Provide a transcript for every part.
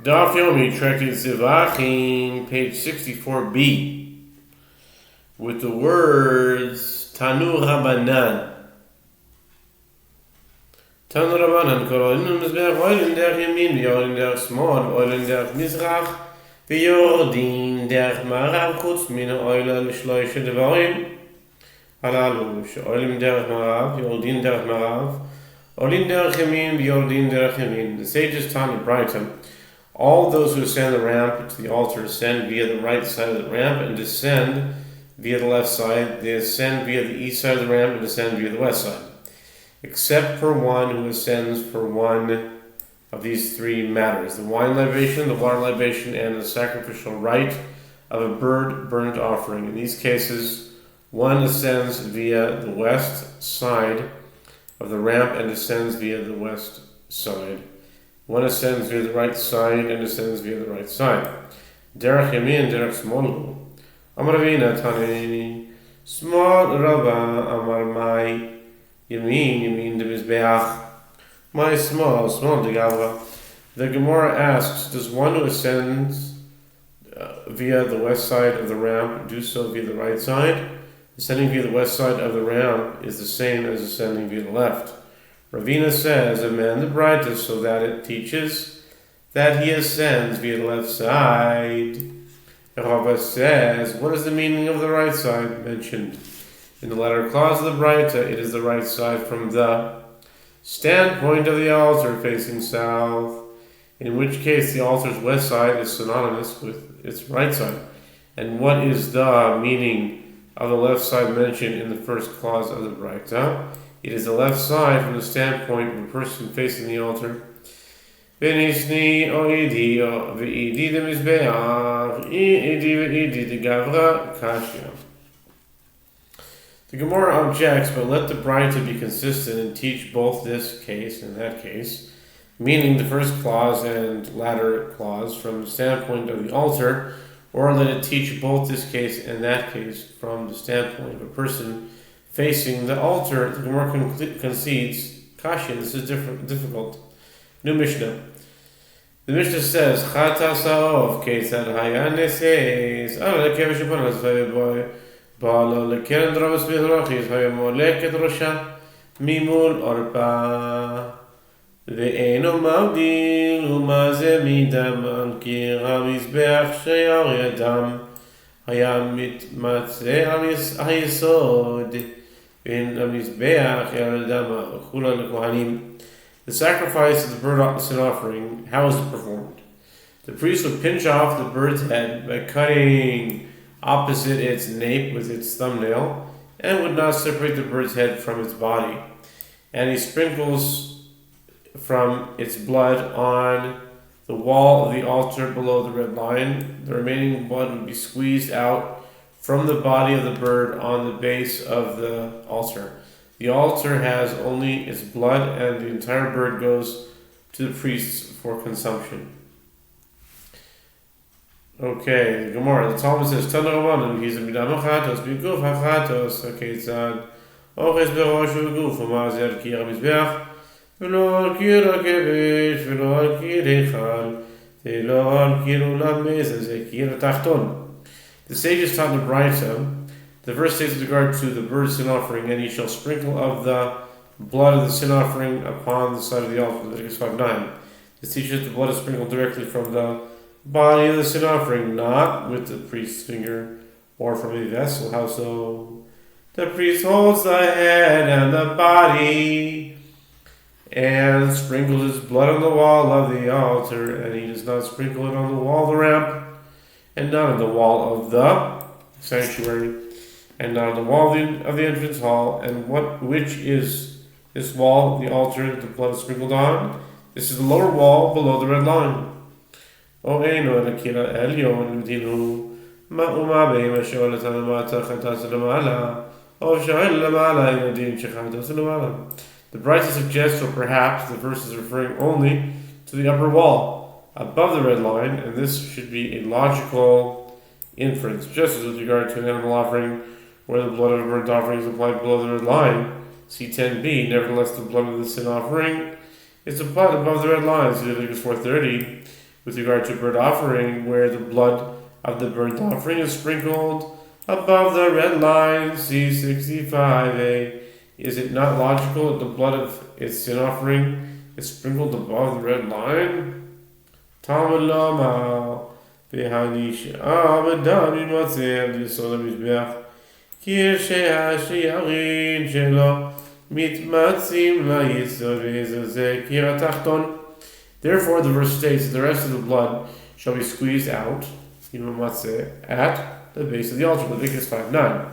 Daf Yomi, tracking Zevachim, page 64b, with the words Tanu Rabanan. Tanu Rabanan, Korolin Mizbech, Oilin der Yamin, Oilin der Smol, Oilin der Mizrach, Yordin der Marav, Kutz Min, Oilin Shloishe Devarim, Halalu, Oilin der Marav, Yordin der Marav, Oilin der Yamin, Yordin der Yamin. The sages taught in Brighton. All those who ascend the ramp to the altar ascend via the right side of the ramp and descend via the left side. They ascend via the east side of the ramp and descend via the west side. Except for one who ascends for one of these three matters: the wine libation, the water libation, and the sacrificial rite of a bird burnt offering. In these cases, one ascends via the west side of the ramp and descends via the west side. One ascends via the right side and descends via the right side. Derech Yamin, Derech Smol. Amar Ravina Tanei. Smol Rabba Amar Mai. Yamin de Mizbeach. My small de Gavra. The Gemara asks, does one who ascends via the west side of the ramp do so via the right side? Ascending via the west side of the ramp is the same as ascending via the left. Ravina says, amend the Braita so that it teaches that he ascends via the left side. Yehoshua says, what is the meaning of the right side mentioned? In the latter clause of the Braita, it is the right side from the standpoint of the altar facing south, in which case the altar's west side is synonymous with its right side. And what is the meaning of the left side mentioned in the first clause of the Braita? It is the left side from the standpoint of a person facing the altar. The Gemara objects, but let the Braita be consistent and teach both this case and that case, meaning the first clause and latter clause from the standpoint of the altar, or let it teach both this case and that case from the standpoint of a person facing the altar. The Gemara concedes Kashi. This is difficult. New Mishnah. The Mishnah says, Chata Sa'ov Ketzad Hayane says, Ala Kevish Panas Vayboy, Bala Lekeren Dramas Mizrachis, Hayamoleket Rosha, Mimul Orpa, Ve'eno Mavdil, Umaze Midam, Al Kira Mizbeach Sheyar Yadam, Hayamit Matze Hayesod, the sacrifice of the bird sin offering, how is it performed? The priest would pinch off the bird's head by cutting opposite its nape with its thumbnail, and would not separate the bird's head from its body. And he sprinkles from its blood on the wall of the altar below the red line. The remaining blood would be squeezed out from the body of the bird on the base of the altar. The altar has only its blood, and the entire bird goes to the priests for consumption. Okay, the Gemara, the Talmud says, Tanu Rabanan, he's a midam achatos, b'guf achatos, haketzad, oches berosh u'guf, u'mazer kira mizbeach, v'lo al kira kevish, v'lo al kira echal, v'lo al kira ulam mezah, ze kira tachton. The sages taught the Braita, the verse states with regard to the bird sin offering, and he shall sprinkle of the blood of the sin offering upon the side of the altar, Leviticus 5:9. This teaches the blood is sprinkled directly from the body of the sin offering, not with the priest's finger or from a vessel. How so? The priest holds the head and the body and sprinkles his blood on the wall of the altar, and he does not sprinkle it on the wall of the ramp, and not on the wall of the sanctuary, and not on the wall of the entrance hall. And which is this wall, the altar, the blood is sprinkled on? This is the lower wall below the red line. The Braita suggests, or perhaps the verse is referring only to the upper wall above the red line, and this should be a logical inference, just as with regard to an animal offering, where the blood of a burnt offering is applied below the red line. See 10b. Nevertheless, the blood of the sin offering is applied above the red line. See Leviticus 4:30. with regard to burnt offering, where the blood of the burnt offering is sprinkled above the red line, C65a. Is it not logical that the blood of its sin offering is sprinkled above the red line? Talmud Lama, V'hanish Abadam Yimatzeh L'Yisod HaMizbeach, Kirshei HaSheyarin Shelo Mitmatzim LaYisod V'ezozeh Kir HaTachton. Therefore, the verse states that the rest of the blood shall be squeezed out, at the base of the altar, Leviticus 5:9,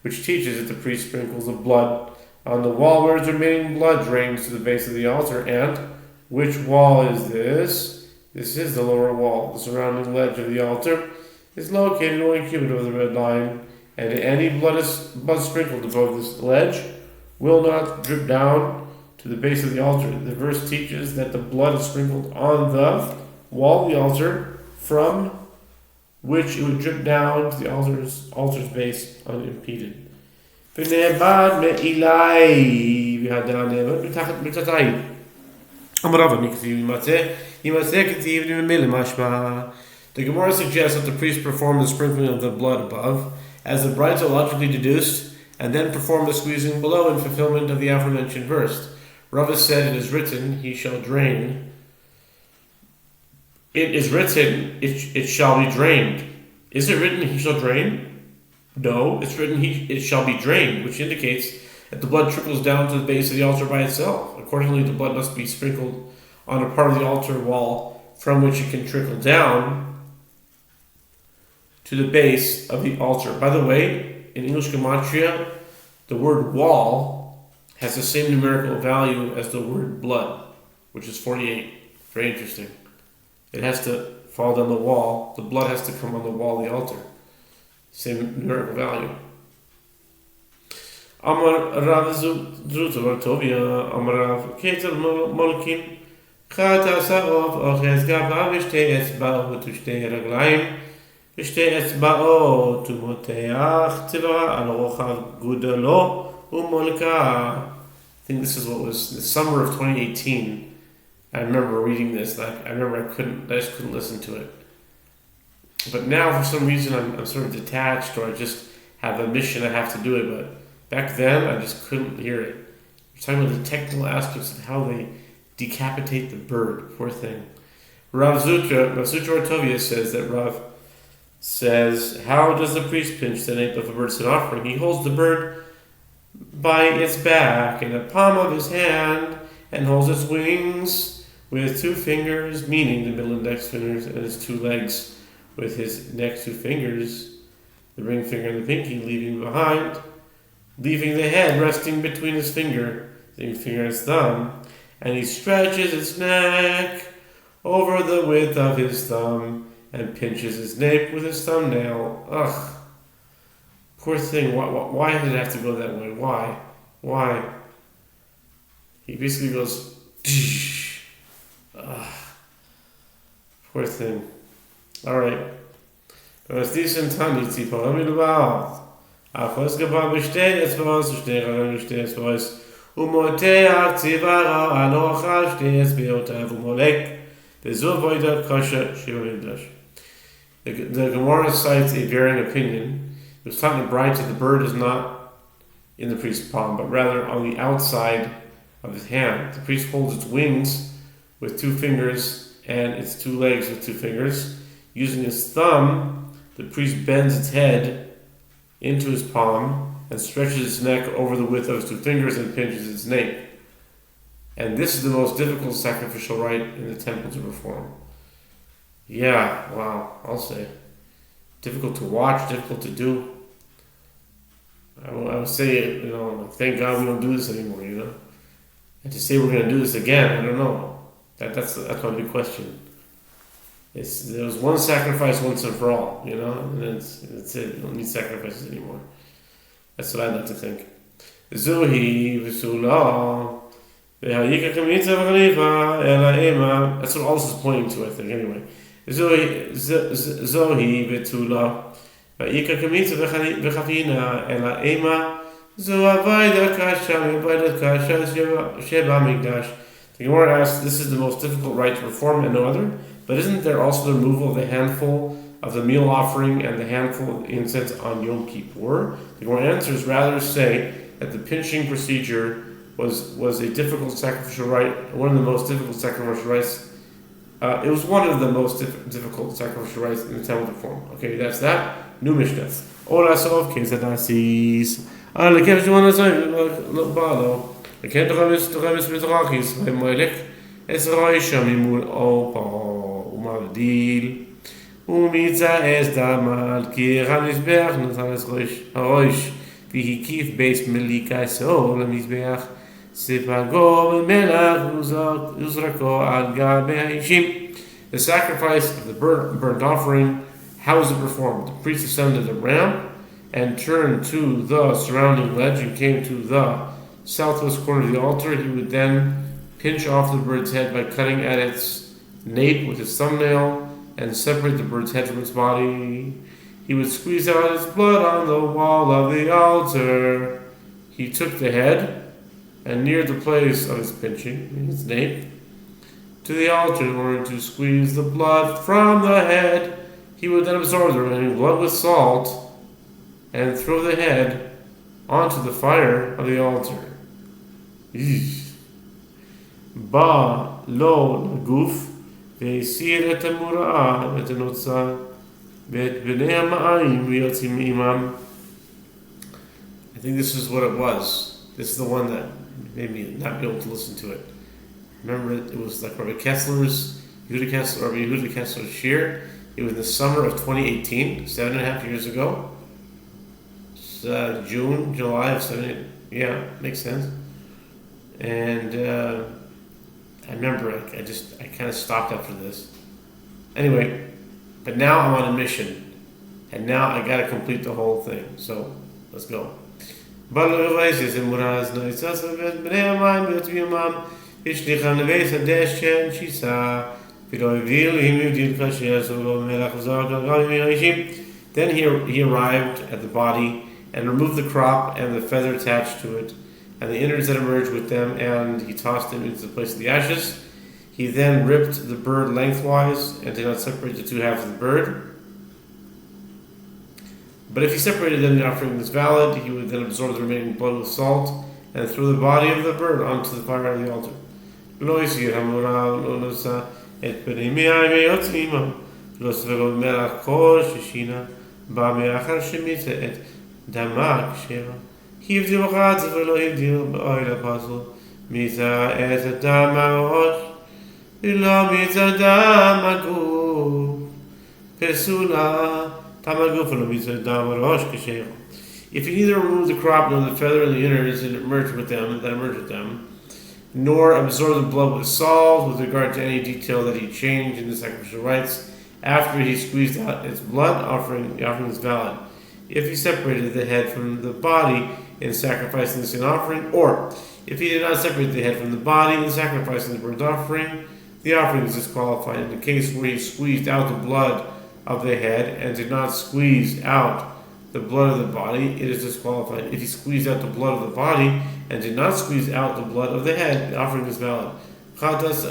which teaches that the priest sprinkles the blood on the wall where its remaining blood drains to the base of the altar. And which wall is this? This is the lower wall. The surrounding ledge of the altar is located 1 cubit over the red line, and any blood sprinkled above this ledge will not drip down to the base of the altar. The verse teaches that the blood is sprinkled on the wall of the altar, from which it would drip down to the altar's base unimpeded. The Gemara suggests that the priest perform the sprinkling of the blood above, as the Braita logically deduced, and then perform the squeezing below in fulfillment of the aforementioned verse. Rava said, "It is written, he shall drain." It is written, it shall be drained. Is it written, he shall drain? No, it's written, it shall be drained, which indicates that the blood trickles down to the base of the altar by itself. Accordingly, the blood must be sprinkled on a part of the altar wall from which it can trickle down to the base of the altar. By the way, in English Gematria, the word wall has the same numerical value as the word blood, which is 48. Very interesting. It has to fall down the wall. The blood has to come on the wall of the altar. Same numerical value. Amar Rav Zutzor Tovia, Amar Rav Keter Molkim, Chata Sarov, Oches Gaba, Vishte Etzbao, Tushte Raglaim, Vishte Etzbao, Tumoteach, Tiva, Al-Rochav Gudalo, Umolka. I think this is what was the summer of 2018. I remember reading this. I just couldn't listen to it. But now, for some reason, I'm sort of detached, or I just have a mission I have to do it. But back then, I just couldn't hear it. We're talking about the technical aspects of how they decapitate the bird. Poor thing. Rav Zutra Tovia says that Rav says, how does the priest pinch the nape of a bird's sin offering? He holds the bird by its back in the palm of his hand and holds its wings with 2 fingers, meaning the middle index fingers, and his 2 legs with his next 2 fingers, the ring finger and the pinky, leaving the head resting between his finger and his thumb, and he stretches its neck over the width of his thumb and pinches his nape with his thumbnail. Ugh. Poor thing. Why did it have to go that way? Why? He basically goes, poor thing. Alright. Was diesen Tani Zipa Milbao. Afos Gaba besteht es bei uns, steht es bei uns. Umotea Zivara Anocha steht es bei uns, Umolek. The Gemara cites a varying opinion. It was taught in the Braita that the bird is not in the priest's palm, but rather on the outside of his hand. The priest holds its wings with 2 fingers and its 2 legs with 2 fingers. Using his thumb, the priest bends its head into his palm and stretches its neck over the width of his 2 fingers and pinches its nape. And this is the most difficult sacrificial rite in the temple to perform. Yeah, wow, I'll say. Difficult to watch, difficult to do. I would say, thank God we don't do this anymore, And to say we're going to do this again, I don't know. That's my big question. There was one sacrifice once and for all, and that's it. You don't need sacrifices anymore. That's what I'd like to think. Zuhi v'sula. That's what all this is pointing to, I think, anyway. Zohi betula. Va'ika kamitza v'chavina ela ema. Zo'avayda kasha v'avayda kasha sheba migdash. The Gemara asks, this is the most difficult rite to perform and no other. But isn't there also the removal of the handful of the meal offering and the handful of incense on Yom Kippur? The Gemara answers, rather say that the pinching procedure was a difficult sacrificial rite, one of the most difficult sacrificial rites. It was one of the most difficult sacrificial rites in the Talmudic form. Okay, that's that. New Mishnah. Ola Sov Kesadasis. Lekev Juana Balo. Lekev Dramis Mitrachis. Moelek. Esroi Shamimul Opa. Umavdil. Umitza Es Damal. Kiran Mizbeach. Natalis Roish. Vihikif Beis Melika So. Lamizbeach. The sacrifice of the burnt offering, how was it performed? The priest ascended the ramp and turned to the surrounding ledge and came to the southwest corner of the altar. He would then pinch off the bird's head by cutting at its nape with his thumbnail and separate the bird's head from its body. He would squeeze out its blood on the wall of the altar. He took the head and near the place of his pinching, its nape, to the altar in order to squeeze the blood from the head. He would then absorb the remaining blood with salt and throw the head onto the fire of the altar. Ba lo naguf ve'esir et hamura'ah et hanotza ve'et bnei ha'ma'ayim v'yotzim imam. I think this is what it was. This is the one that made me not be able to listen to it. Remember, it was like Rabbi Yehuda Kessler's shir. It was the summer of 2018, 7.5 years ago. It's June, July of 7. Yeah, makes sense. And I remember I kind of stopped after this. Anyway, but now I'm on a mission, and now I got to complete the whole thing. So let's go. But then he arrived at the body and removed the crop and the feather attached to it and the innards that emerged with them, and he tossed them into the place of the ashes. He then ripped the bird lengthwise and did not separate the two halves of the bird. But if he separated them, the offering was valid. He would then absorb the remaining blood with salt and throw the body of the bird onto the fire of the altar. If he neither removed the crop nor the feather and the innards that emerged with them, nor absorbed the blood with salt, with regard to any detail that he changed in the sacrificial rites, after he squeezed out its blood, the offering is valid. If he separated the head from the body in sacrificing the sin offering, or if he did not separate the head from the body in sacrificing the burnt offering, the offering is disqualified. In the case where he squeezed out the blood of the head and did not squeeze out the blood of the body, it is disqualified. If he squeezed out the blood of the body and did not squeeze out the blood of the head, the offering is valid. Chatas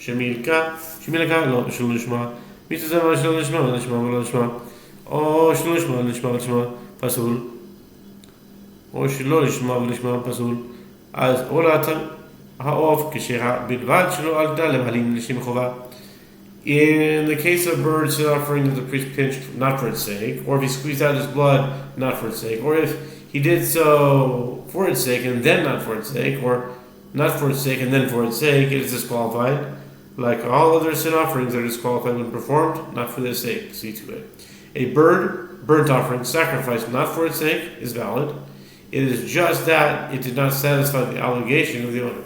Shemilka לא, שלא נשמע. מי שזה שלא נשמע ולא נשמע. או שלא נשמע ולשמע פסול. או שלא נשמע ולשמע פסול. אז עולת העוף בלבד שלא עלתה למעלים לשם חובה. In the case of birds offering that the priest pinched not for its sake, or if he squeezed out his blood not for its sake, or if he did so for its sake and then not for its sake, or not for its sake and then for its sake, it is disqualified. Like all other sin offerings are disqualified when performed, not for their sake. See to it. A burnt offering, sacrificed not for its sake, is valid. It is just that it did not satisfy the obligation of the owner.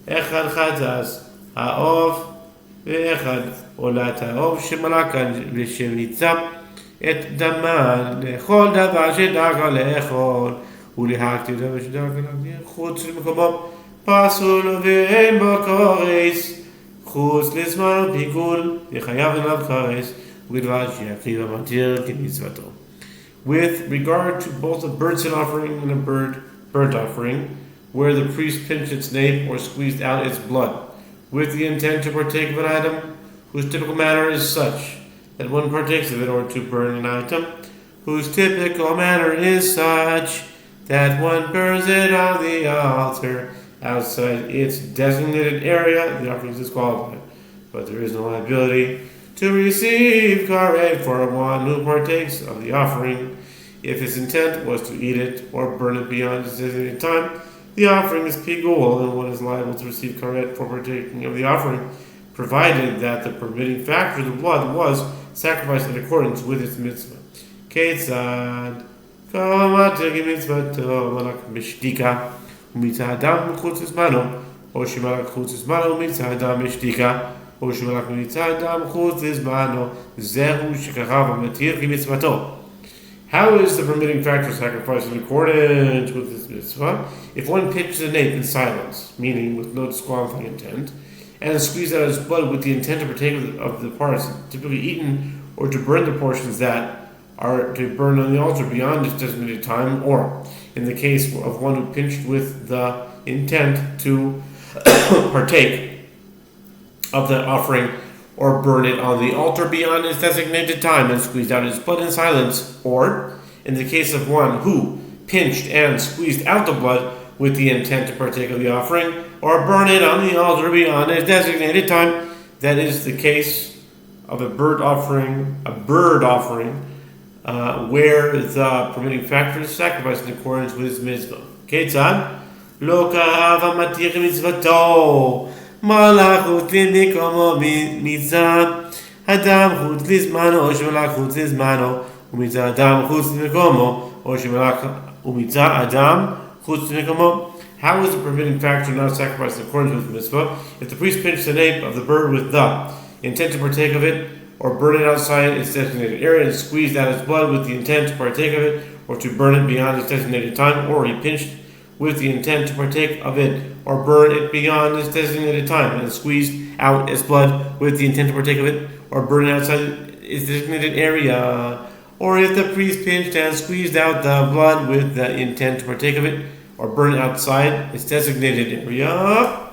Echad chadas ha'ov ve'echad olat ha'ov shemalakan v'shemnitzap et daman lechol davar shedaka lechol ולהקטיר דבר שדרכה להקטיר חוץ למקומו פסול ואין בו כורס חוץ לזמן פיגול וחייב עליו כורס ובלבד שיקריב המתיר כמצוותו with regard to both a bird sin offering and a burnt offering, where the priest pinched its nape or squeezed out its blood, with the intent to partake of an item whose typical manner is such that one partakes of it, or to burn an item whose typical manner is such that one burns it on the altar outside its designated area, the offering is disqualified, but there is no liability to receive karet for one who partakes of the offering. If his intent was to eat it or burn it beyond its designated time, the offering is pigul, and one is liable to receive karet for partaking of the offering, provided that the permitting factor of the blood was sacrificed in accordance with its mitzvah. Ketzad kol mategi mitzvato malak mishtika umitzah adam chutz zmano o shemalak chutz zmano umitzah adam mishtika o shemalak umitzah adam chutz zmano zehu shekachav matir mitzvato. How is the permitting factor sacrificed in accordance with this mitzvah? If one pitches a nape in silence, meaning with no disqualifying intent, and squeezes out his blood with the intent to partake of the parts typically eaten, or to burn the portions that are to burn on the altar beyond its designated time, or in the case of one who pinched with the intent to partake of the offering or burn it on the altar beyond its designated time and squeezed out his blood in silence, or in the case of one who pinched and squeezed out the blood with the intent to partake of the offering or burn it on the altar beyond its designated time. That is the case of a bird offering, where the permitting factor is sacrificed in accordance with his mitzvah. Ketzad lo kahava matir mitzvato malach chutz mikomo mitzad adam chutz lizmano o shemalach chutz lizmano umitzad adam chutz mikomo o shemalach umitzad adam chutz mikomo. How is the permitting factor not sacrificed in accordance with the mitzvah? If the priest pinched the nape of the bird with the intent to partake of it, or burn it outside its designated area, and squeezed out its blood with the intent to partake of it, or to burn it beyond its designated time, or he pinched with the intent to partake of it, or burn it beyond its designated time, and squeezed out its blood with the intent to partake of it, or burn it outside its designated area, or if the priest pinched and squeezed out the blood with the intent to partake of it, or burn it outside its designated area,